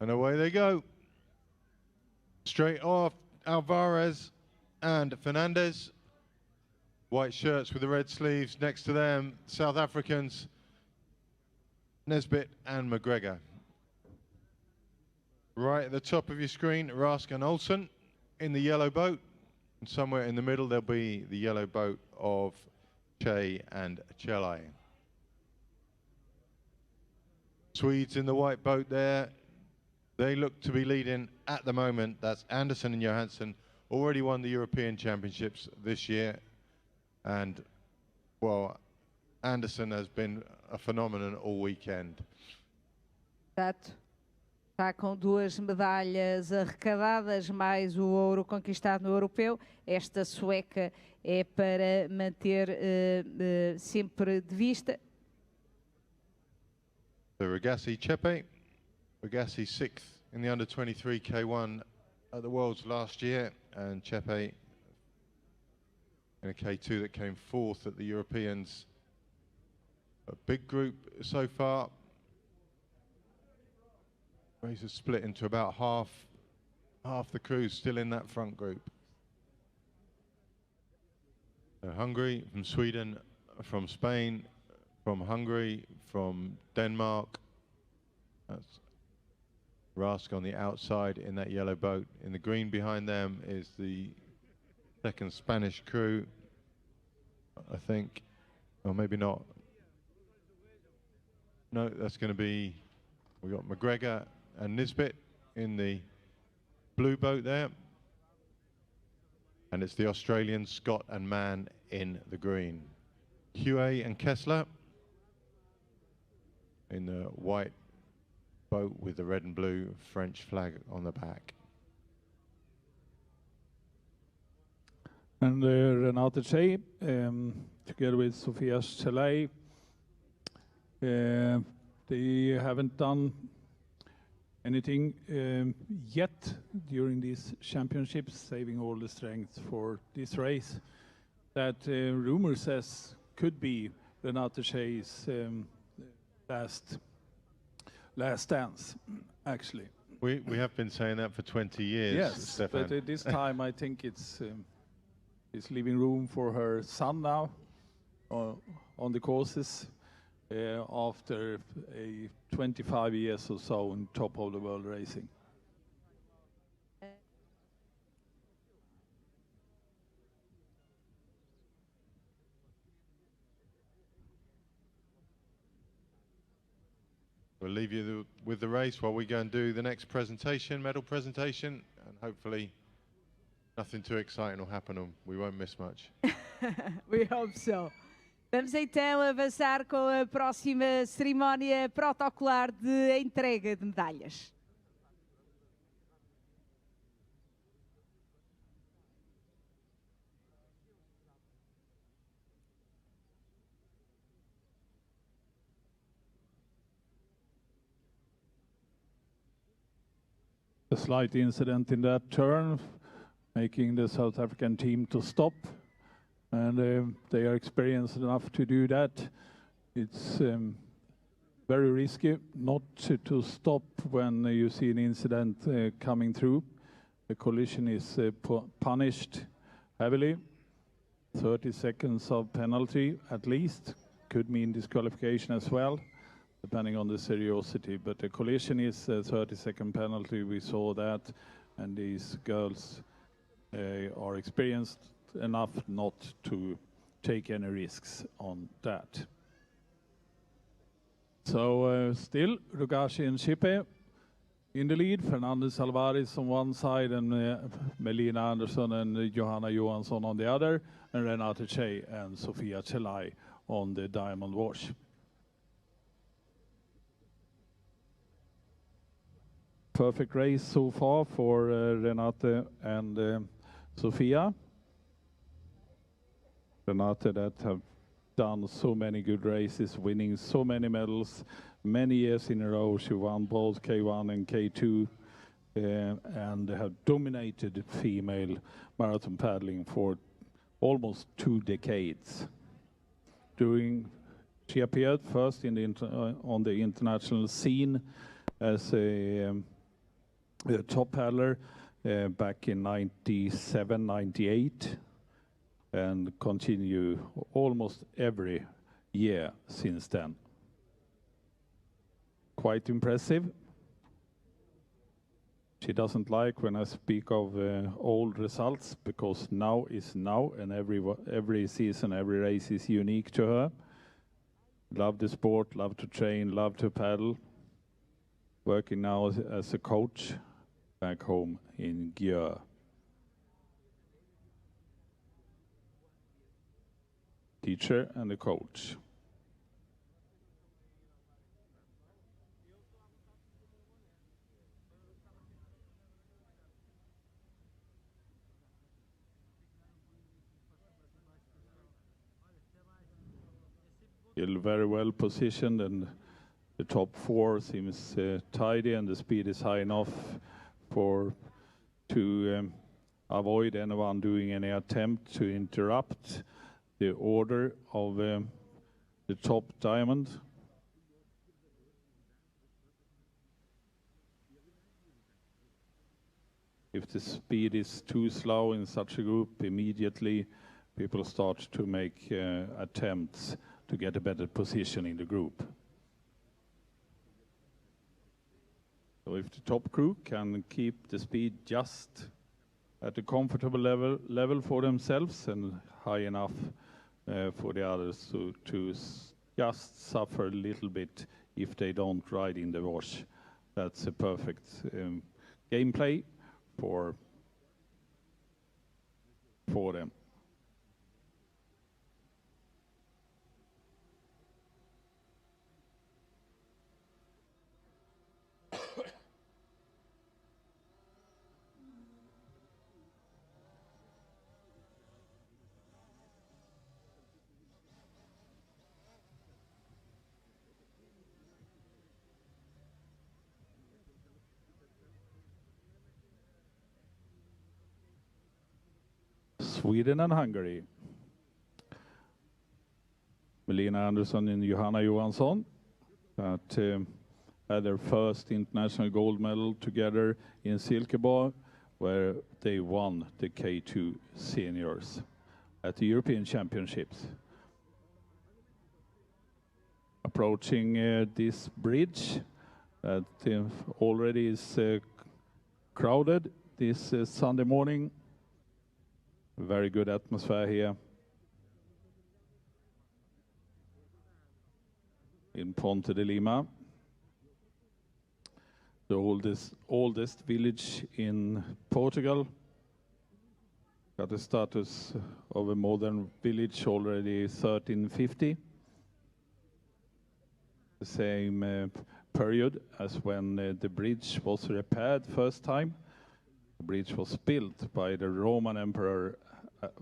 And away they go. Straight off, Alvarez and Fernandez. White shirts with the red sleeves. Next to them, South Africans, Nesbitt and McGregor. Right at the top of your screen, Rask and Olsen in the yellow boat. And somewhere in the middle, there'll be the yellow boat of Che and Chele. Swedes in the white boat there. They look to be leading at the moment. That's Anderson and Johansson. Already won the European Championships this year. And, well, Anderson has been a phenomenon all weekend. Exato. Está com 2 medalhas arrecadadas, mais o ouro conquistado no europeu. Esta sueca é para manter sempre de vista. So Regassi Chepe. Regassi 6th in the under-23 K1 at the Worlds last year, and Chepe in a K2 that came 4th at the Europeans. A big group so far. Race is split into about half the crew still in that front group. So Hungary, from Sweden, from Spain, from Hungary, from Denmark. That's Rask on the outside in that yellow boat. In the green behind them is the second Spanish crew, I think. Or maybe not. No, that's going to be, we got McGregor and Nisbet in the blue boat there. And it's the Australians, Scott and Mann in the green. Huey and Kessler in the white boat with the red and blue French flag on the back. And Renate Che, together with Sofia Chelay, they haven't done anything yet during these championships, saving all the strength for this race. That rumor says could be Renate Che's last dance, actually. We have been saying that for 20 years, yes, Stefan. But this time I think it's leaving room for her son now on the courses after 25 years or so on top of the world racing. We'll leave you with the race while we go and do the next presentation, medal presentation, and hopefully nothing too exciting will happen and we won't miss much. We hope so. Vamos então avançar com a próxima cerimónia protocolar de entrega de medalhas. A slight incident in that turn, making the South African team to stop. And they are experienced enough to do that. It's very risky not to stop when you see an incident coming through. The collision is punished heavily. 30 seconds of penalty at least. Could mean disqualification as well, depending on the seriousity. But the collision is a 30-second penalty. We saw that. And these girls are experienced enough not to take any risks on that. So still Regassi and Chipe in the lead. Fernandez Alvarez on one side and Melina Andersson and Johanna Johansson on the other, and Renate Che and Sofia Chelay on the diamond wash. Perfect race so far for Renate and Sofia. Renate that have done so many good races, winning so many medals, many years in a row. She won both K1 and K2 and have dominated female marathon paddling for almost 2 decades. She appeared first in the on the international scene as a top paddler back in 97, 98, and continue almost every year since then. Quite impressive. She doesn't like when I speak of old results, because now is now, and every season, every race is unique to her. Love the sport, love to train, love to paddle. Working now as a coach back home in Gjør. Teacher and a coach. Still very well positioned, and the top four seems tidy, and the speed is high enough to avoid anyone doing any attempt to interrupt the order of the top diamond. If the speed is too slow in such a group, immediately people start to make attempts to get a better position in the group. So if the top crew can keep the speed just at a comfortable level for themselves and high enough for the others to just suffer a little bit if they don't ride in the wash, that's a perfect gameplay for them. Sweden and Hungary. Melina Andersson and Johanna Johansson that had their first international gold medal together in Silkeborg, where they won the K2 seniors at the European Championships. Approaching this bridge that already is crowded this Sunday morning. Very good atmosphere here in Ponte de Lima, the oldest village in Portugal. Got the status of a modern village already 1350. The same period as when the bridge was repaired first time. The bridge was built by the Roman emperor,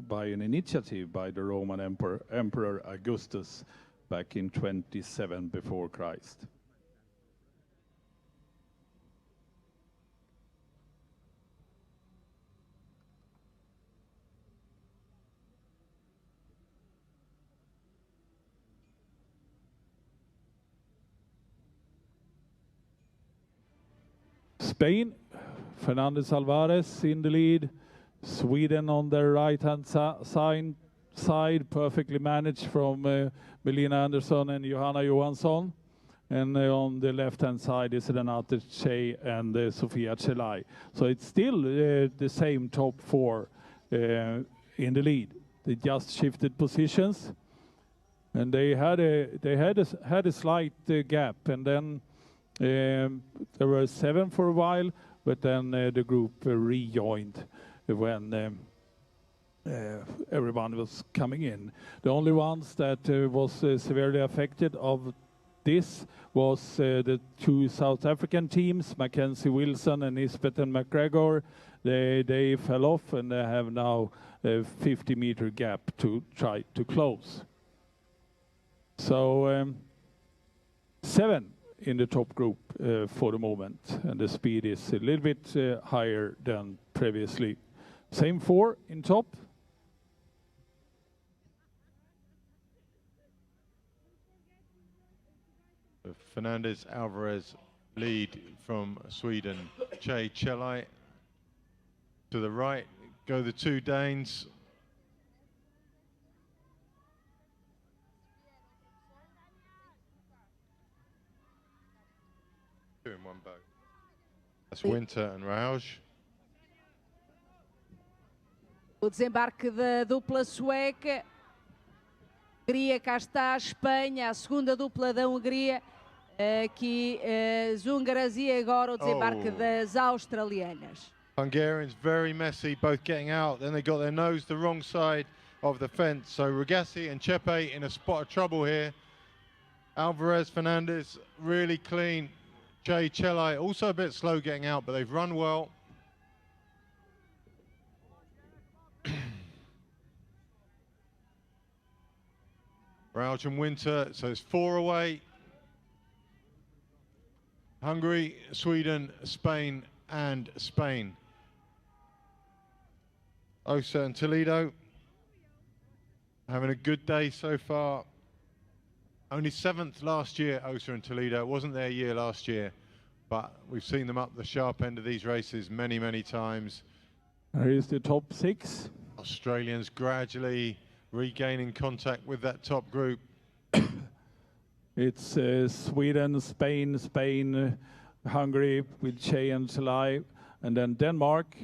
by an initiative by the Roman Emperor Augustus back in 27 before Christ. Spain, Fernandez Alvarez in the lead. Sweden on their right-hand side, perfectly managed from Melina Andersson and Johanna Johansson. And on the left-hand side is Renate Che and Sofia Celai. So it's still the same top four in the lead. They just shifted positions, and they had a slight gap, and then there were 7 for a while, but then the group rejoined when everyone was coming in. The only ones that was severely affected of this was the 2 South African teams, Mackenzie Wilson and Nisbet and McGregor. They fell off, and they have now a 50-meter gap to try to close. So 7 in the top group for the moment, and the speed is a little bit higher than previously. Same 4 in top. Fernandez Alvarez lead from Sweden Che Chelai. To the right go the two Danes. Two in one boat. That's Winter and Rausch. O desembarque da dupla sueca. Hungria, cá está a Espanha, a segunda dupla da Hungria. Aqui as húngaras e agora o desembarque das australianas. Hungarians very messy, both getting out. Then they got their nose the wrong side of the fence. So Ragazzi and Chepe in a spot of trouble here. Alvarez, Fernandez really clean. Che Chelai also a bit slow getting out, but they've run well. Rauch and Winter, so it's 4 away. Hungary, Sweden, Spain, and Spain. Osa and Toledo having a good day so far. Only 7th last year, Osa and Toledo. It wasn't their year last year, but we've seen them up the sharp end of these races many, many times. There is the top 6. Australians gradually regaining contact with that top group. It's Sweden, Spain, Hungary with Che and Chelai, and then Denmark,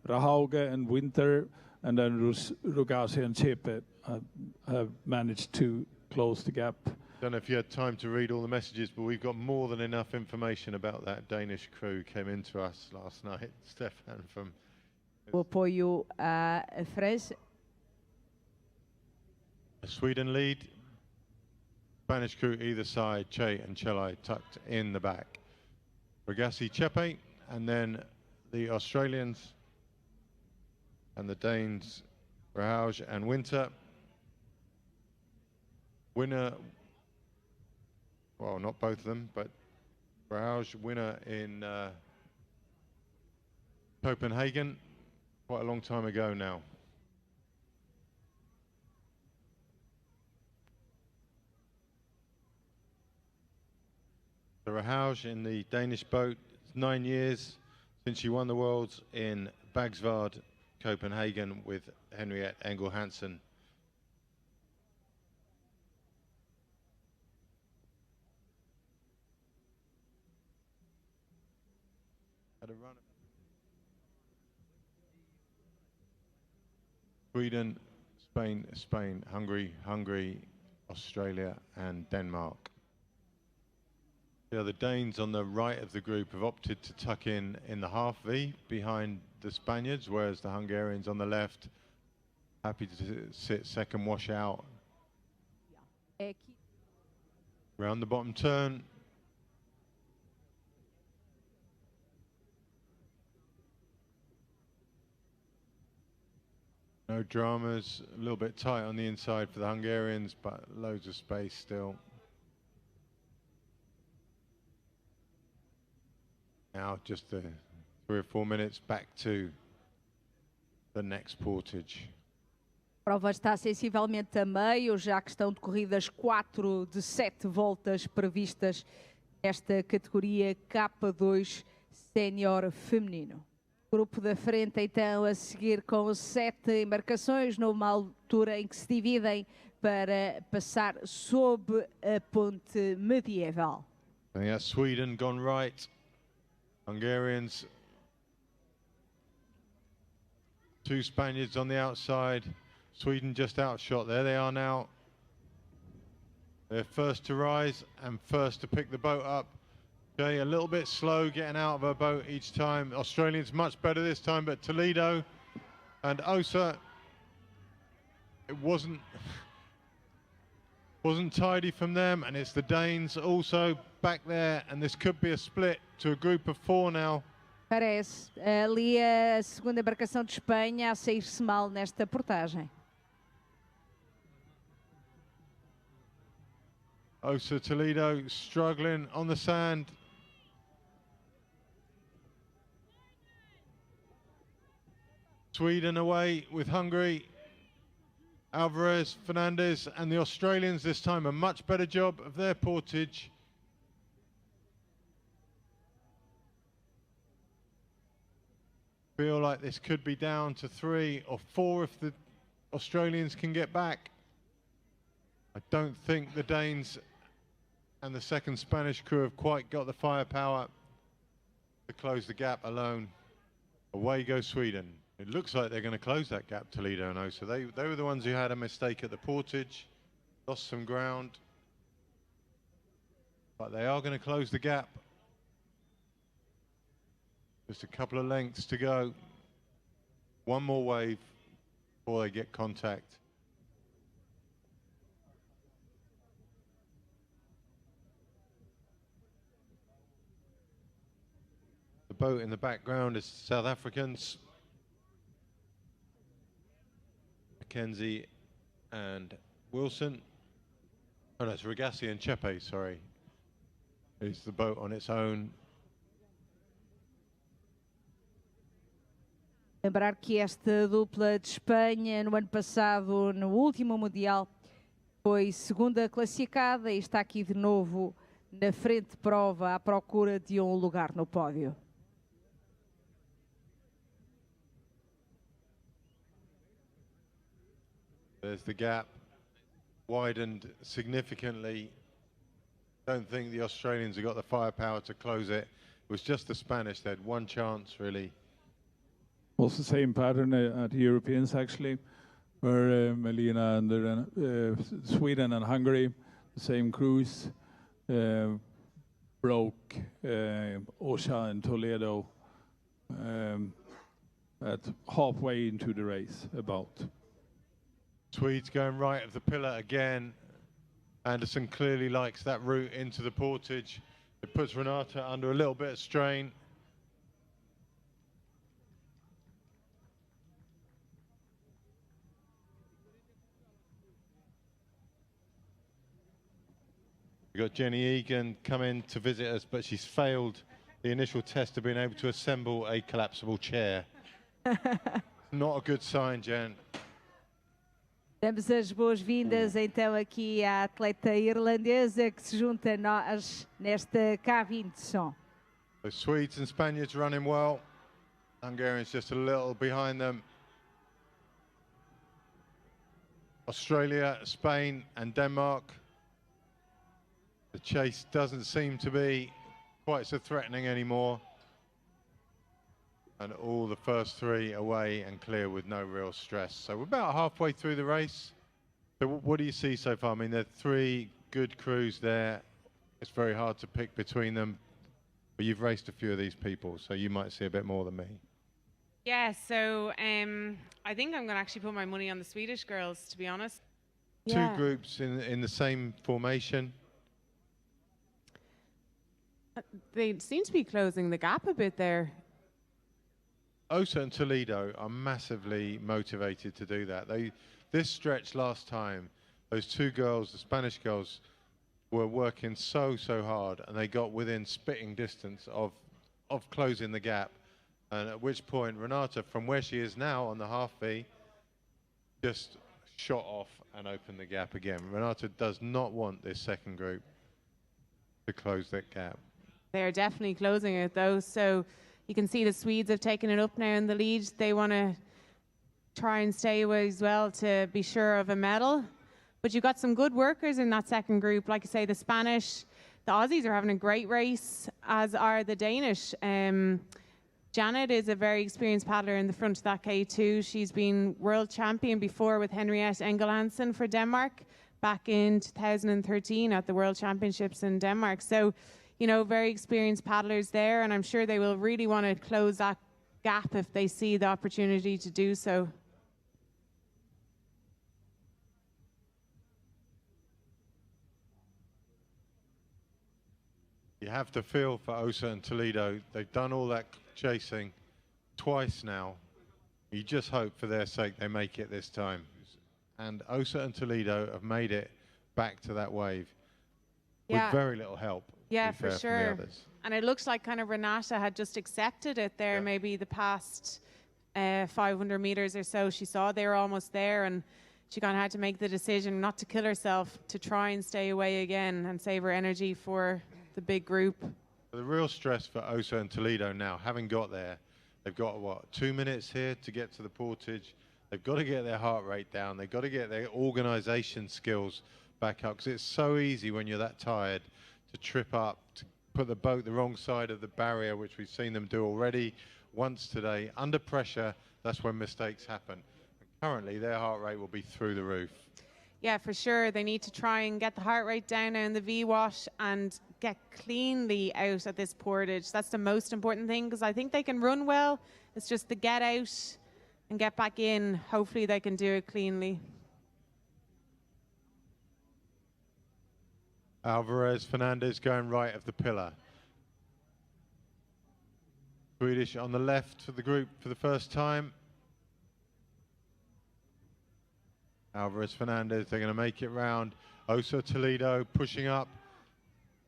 Rahauge and Winter, and then Rugasi and Chepe have managed to close the gap. Don't know if you had time to read all the messages, but we've got more than enough information about that Danish crew who came into us last night. Stefan from... O apoio à França. Sweden lead. Spanish crew either side, Che and Chelai tucked in the back. Ragazzi, Chepe, and then the Australians and the Danes, Rahauge and Winter. Winner, well, not both of them, but Rahauge, winner in Copenhagen, quite a long time ago now. So Rahauge in the Danish boat, it's 9 years since she won the Worlds in Bagsvard, Copenhagen with Henriette Engel Hansen. Had a run. Sweden, Spain, Hungary, Australia and Denmark. The Danes on the right of the group have opted to tuck in the half V behind the Spaniards, whereas the Hungarians on the left happy to sit second wash out. Round the bottom turn. No dramas, a little bit tight on the inside for the Hungarians, but loads of space still. Now just 3 or 4 minutes back to the next portage. A prova está sensivelmente a meio, já que estão decorridas 4 de 7 voltas previstas nesta categoria K2 Sénior feminino. O grupo da frente então a seguir com 7 embarcações, numa altura em que se dividem para passar sob a ponte medieval. And that's Sweden gone right. Hungarians, 2 Spaniards on the outside, Sweden just outshot. There they are now. They're first to rise and first to pick the boat up. Okay, a little bit slow getting out of her boat each time. Australians much better this time, but Toledo and Osa, it wasn't tidy from them, and it's the Danes also back there, and this could be a split to a group of 4 now. Parece ali a segunda embarcação de Espanha a sair-se mal nesta portagem. Osa Toledo struggling on the sand. Sweden away with Hungary. Alvarez, Fernandez and the Australians this time a much better job of their portage. Feel like this could be down to 3 or 4 if the Australians can get back. I don't think the Danes and the second Spanish crew have quite got the firepower to close the gap alone. Away goes Sweden. It looks like they're going to close that gap, Toledo and Osa. They were the ones who had a mistake at the portage, lost some ground. But they are going to close the gap. Just a couple of lengths to go. One more wave before they get contact. The boat in the background is South Africans. Mackenzie and Wilson. Oh, no, it's Regassi and Chepe, sorry. It's the boat on its own. Lembrar que esta dupla de Espanha, no ano passado, no último Mundial, foi segunda classificada e está aqui de novo na frente de prova à procura de um lugar no pódio. There's the gap, widened significantly. Don't think the Australians have got the firepower to close it. It was just the Spanish. They had one chance, really. Was the same pattern at the Europeans, actually, where Melina and Sweden and Hungary, the same crews, broke Osa and Toledo at halfway into the race, about. Swedes going right of the pillar again. Anderson clearly likes that route into the portage. It puts Renata under a little bit of strain. We've got Jenny Egan come in to visit us, but she's failed the initial test of being able to assemble a collapsible chair. Not a good sign, Jen. Damos as boas-vindas então aqui à atleta irlandesa que se junta a nós nesta cabine de som. The Swedes and Spaniards running well. Hungarians just a little behind them. Australia, Spain and Denmark. The chase doesn't seem to be quite so threatening anymore. And all the first 3 away and clear with no real stress. So we're about halfway through the race. So what do you see so far? I mean, there are 3 good crews there. It's very hard to pick between them. But you've raced a few of these people, so you might see a bit more than me. Yeah, so I think I'm going to actually put my money on the Swedish girls, to be honest. Yeah. 2 groups in the same formation. They seem to be closing the gap a bit there. Osa and Toledo are massively motivated to do that. This stretch last time, those 2 girls, the Spanish girls, were working so hard, and they got within spitting distance of closing the gap. And at which point, Renata, from where she is now on the half V, just shot off and opened the gap again. Renata does not want this second group to close that gap. They're definitely closing it, though. So you can see the Swedes have taken it up now in the lead. They want to try and stay away as well to be sure of a medal. But you've got some good workers in that second group. Like I say, the Spanish, the Aussies are having a great race, as are the Danish. Janet is a very experienced paddler in the front of that K2. She's been world champion before with Henriette Engelhansen for Denmark back in 2013 at the World Championships in Denmark. So, you know, very experienced paddlers there, and I'm sure they will really want to close that gap if they see the opportunity to do so. You have to feel for Osa and Toledo. They've done all that chasing twice now. You just hope for their sake they make it this time. And Osa and Toledo have made it back to that wave with very little help. Yeah, for sure. And it looks like kind of Renata had just accepted it there, maybe the past 500 meters or so. She saw they were almost there, and she kind of had to make the decision not to kill herself, to try and stay away again and save her energy for the big group. The real stress for Osa and Toledo now, having got there, They've got, what, 2 minutes here to get to the portage. They've got to get their heart rate down. They've got to get their organisation skills back up, because it's so easy when you're that tired to trip up, to put the boat the wrong side of the barrier, which we've seen them do already once today. Under pressure, that's when mistakes happen. And currently, their heart rate will be through the roof. Yeah, for sure. They need to try and get the heart rate down in the V-wash and get cleanly out at this portage. That's the most important thing, because I think they can run well. It's just the get out and get back in. Hopefully they can do it cleanly. Alvarez Fernandez going right of the pillar. Swedish on the left of the group for the first time. Alvarez Fernandez, they're going to make it round. Osa Toledo pushing up.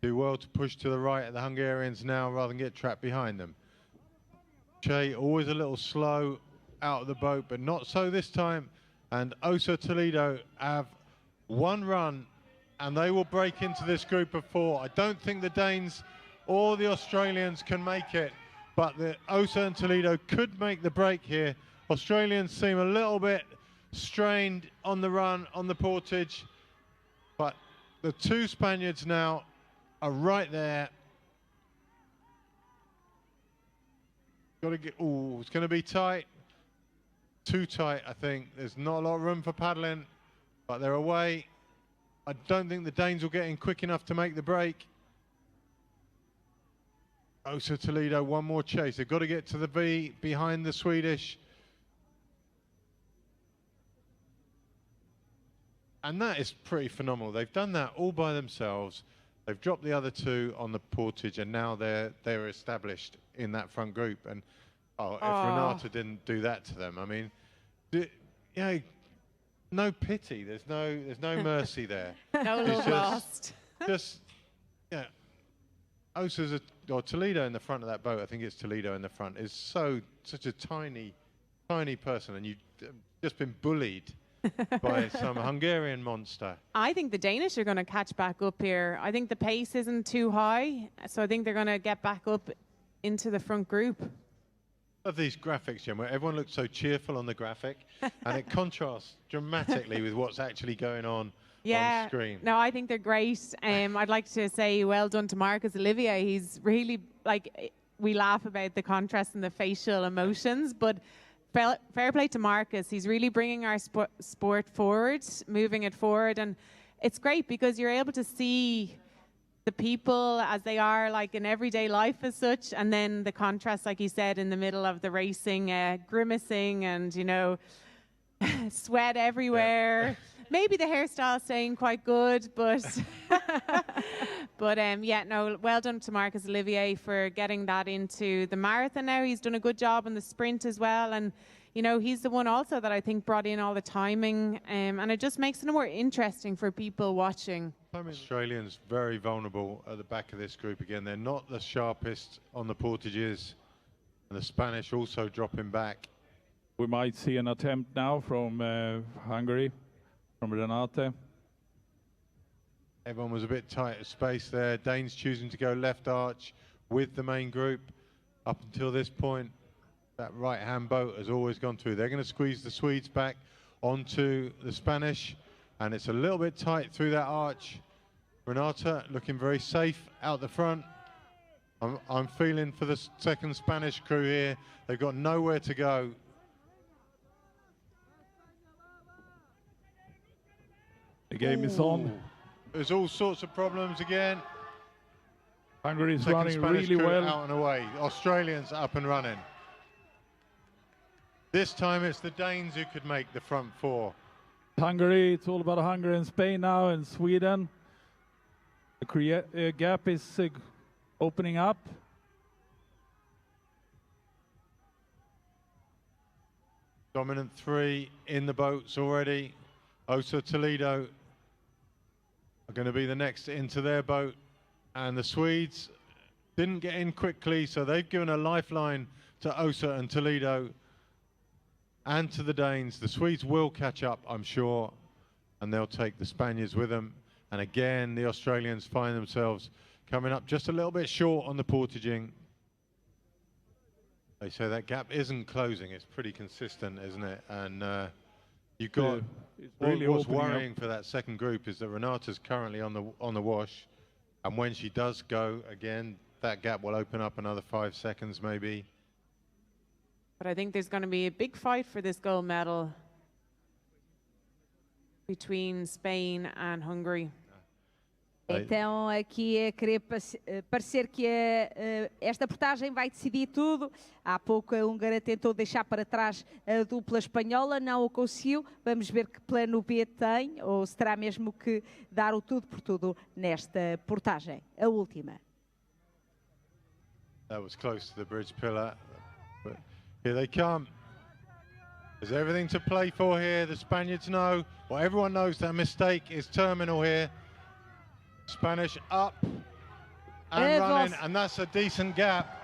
Do well to push to the right of the Hungarians now rather than get trapped behind them. Che always a little slow out of the boat, but not so this time. And Osa Toledo have one run and they will break into this group of four. I don't think the Danes or the Australians can make it, but the Osa and Toledo could make the break here. Australians seem a little bit strained on the run, on the portage, but the two Spaniards now are right there. Got to get, oh, it's going to be tight. Too tight, I think. There's not a lot of room for paddling, but they're away. I don't think the Danes will get in quick enough to make the break. Osa Toledo, one more chase. They've got to get to the V behind the Swedish. And that is pretty phenomenal. They've done that all by themselves. They've dropped the other two on the portage, and now they're established in that front group. And if Renata didn't do that to them, I mean, yeah, no pity. There's no mercy there. No love lost. Just yeah. Osa's or Toledo in the front of that boat. I think it's Toledo in the front. Is such a tiny person, and you've just been bullied by some Hungarian monster. I think the Danish are going to catch back up here. I think the pace isn't too high, so I think they're going to get back up into the front group. Of these graphics, Jim, where everyone looks so cheerful on the graphic, and it contrasts dramatically with what's actually going on screen. No, I think they're great. I'd like to say well done to Marcus Olivier. He's really, like, we laugh about the contrast in the facial emotions, but fair play to Marcus. He's really bringing our sport forward, moving it forward, and it's great because you're able to see the people as they are, like in everyday life as such, and then the contrast, like you said, in the middle of the racing, grimacing and, you know, sweat everywhere. Yeah. Maybe the hairstyle staying quite good, but yeah, no, well done to Marcus Olivier for getting that into the marathon now. He's done a good job in the sprint as well, and you know, he's the one also that I think brought in all the timing, and it just makes it more interesting for people watching. Australians very vulnerable at the back of this group again. They're not the sharpest on the portages, and the Spanish also dropping back. We might see an attempt now from Hungary, from Renate. Everyone was a bit tight of space there. Danes choosing to go left arch with the main group. Up until this point, that right-hand boat has always gone through. They're going to squeeze the Swedes back onto the Spanish, and it's a little bit tight through that arch. Renata looking very safe out the front. I'm feeling for the second Spanish crew here. They've got nowhere to go. The game is on. There's all sorts of problems again. Hungary is Second running Spanish really crew well. out and away. Australians up and running. This time it's the Danes who could make the front four. Hungary, it's all about Hungary and Spain now, and Sweden. The gap is opening up. Dominant three in the boats already. Osa Toledo are going to be the next into their boat. And the Swedes didn't get in quickly, so they've given a lifeline to Osa and Toledo and to the Danes. The Swedes will catch up, I'm sure, and they'll take the Spaniards with them. And again, the Australians find themselves coming up just a little bit short on the portaging. They say that gap isn't closing. It's pretty consistent, isn't it? And you've got it's really what's opening up. worrying for that second group is that Renata's currently on the wash, and when she does go again, that gap will open up another 5 seconds maybe. But I think there's going to be a big fight for this gold medal between Spain and Hungary. Então aqui é querer parecer que esta portagem vai decidir tudo. Há pouco a húngara tentou deixar para trás a dupla espanhola, não o conseguiu. Vamos ver que plano B tem, ou se terá mesmo que dar o tudo por tudo nesta portagem. A última. That was close to the bridge pillar, but here they come. There's everything to play for here. The Spaniards know, well, everyone knows that mistake is terminal here. Spanish up and running, and that's a decent gap.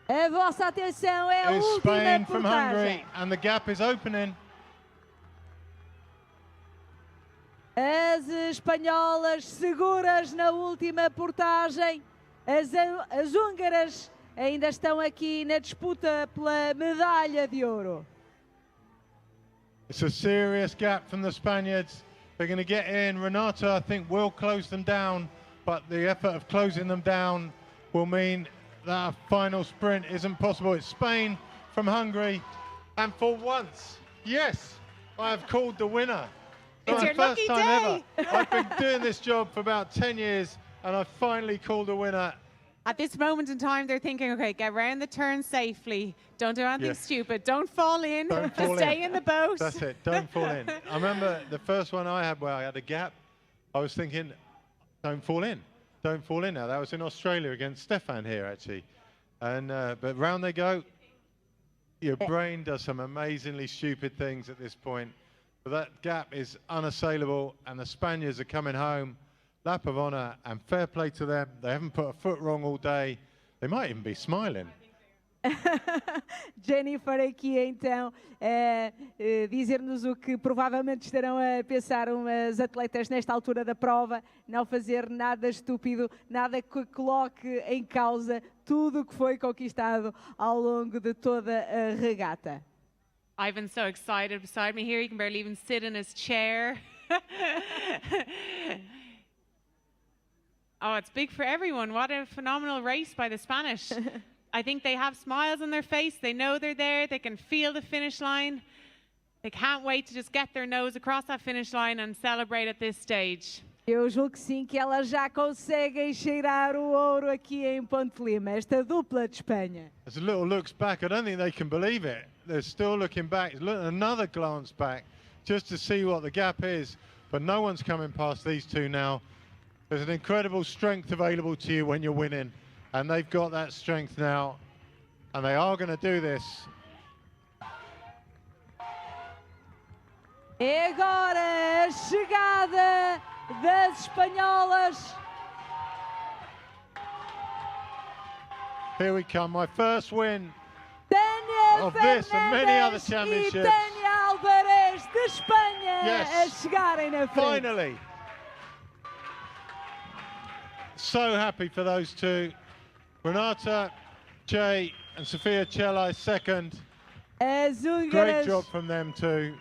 A vossa atenção é a It's última Spain from portagem. Hungary, and the gap is opening. As espanholas seguras na última portagem. As húngaras ainda estão aqui na disputa pela medalha de ouro. It's a serious gap from the Spaniards. They're going to get in. Renata, I think, will close them down, but the effort of closing them down will mean that a final sprint isn't possible. It's Spain from Hungary, and for once, yes, I have called the winner. It's my your first lucky time day. ever. I've been doing this job for about 10 years, and I've finally called a winner. At this moment in time, they're thinking, okay, get round the turn safely. Don't do anything stupid. Don't fall in. Don't Just fall stay in. in the boat. That's it. Don't fall in. I remember the first one I had where I had a gap. I was thinking, don't fall in. Don't fall in now. That was in Australia against Stefan here, actually. And but round they go. Your brain does some amazingly stupid things at this point. But that gap is unassailable, and the Spaniards are coming home. Lap of honour, and fair play to them. They haven't put a foot wrong all day. They might even be smiling. Jennifer aqui então dizer-nos o que provavelmente estarão a pensar umas atletas nesta altura da prova, não fazer nada estúpido, nada que coloque em causa tudo o que foi conquistado ao longo de toda a regata. Ivan's so excited beside me here. He can barely even sit in his chair. Oh, it's big for everyone. What a phenomenal race by the Spanish. I think they have smiles on their face. They know they're there. They can feel the finish line. They can't wait to just get their nose across that finish line and celebrate at this stage. Eu julgo que sim, que elas já conseguem cheirar o ouro aqui em Ponte Lima, esta dupla de Espanha. As a little looks back, I don't think they can believe it. They're still looking back. Another glance back just to see what the gap is. But no one's coming past these two now. There's an incredible strength available to you when you're winning. And they've got that strength now. And they are going to do this. É agora a chegada das espanholas. Here we come, my first win Tânia of this and many other Fernandes e championships. Tânia Alvarez de Espanha Yes. a chegarem na frente. Finally. So happy for those two. Renata, Jay and Sofia Celai second. As Great húngaras, job from them too.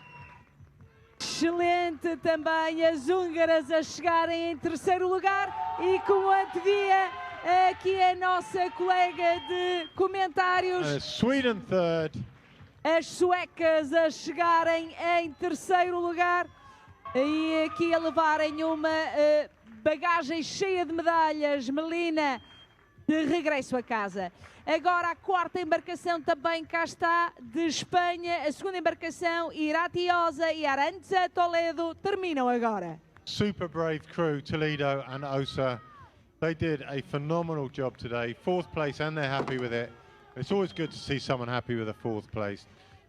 excelente também as húngaras a chegarem em terceiro lugar e como antevia aqui a nossa colega de comentários, Sweden third. as suecas a chegarem em terceiro lugar e aqui a levarem uma bagagem cheia de medalhas, Melina, de regresso a casa. Agora a quarta embarcação também cá está, de Espanha. A segunda embarcação, Iratiosa e Arantxa Toledo, terminam agora. Super brave crew, Toledo and Osa. They did a phenomenal job today. Fourth place, and they're happy with it. It's always good to see someone happy with a fourth place.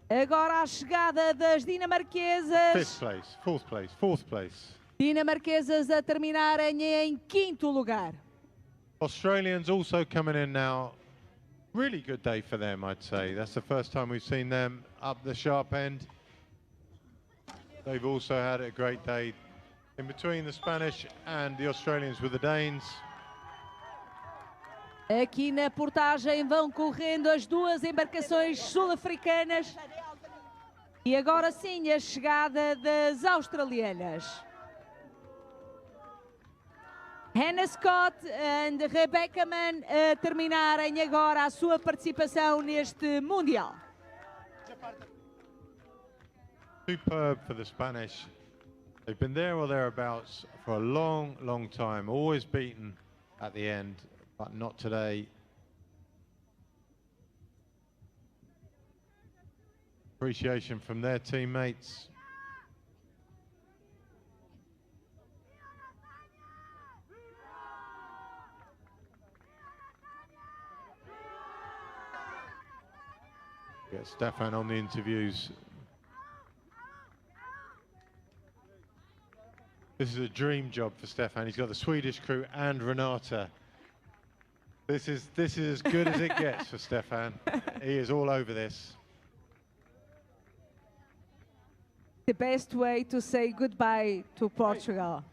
Agora a chegada das dinamarquesas. Fifth place, fourth place, fourth place. Dinamarquesas a terminarem em quinto lugar. Australians also coming in now. Really good day for them, I'd say. That's the first time we've seen them up the sharp end. They've also had a great day in between the Spanish and the Australians with the Danes. Aqui na portagem vão correndo as duas embarcações sul-africanas. E agora sim a chegada das australianas. Hannah Scott e Rebecca Mann a terminarem agora a sua participação neste Mundial. Superb for the Spanish. They've been there or thereabouts for a long, long time, always beaten at the end, but not today. Appreciation from their teammates. Get Stefan on the interviews. This is a dream job for Stefan. He's got the Swedish crew and Renata. This is as good as it gets for Stefan. He is all over this. The best way to say goodbye to Portugal.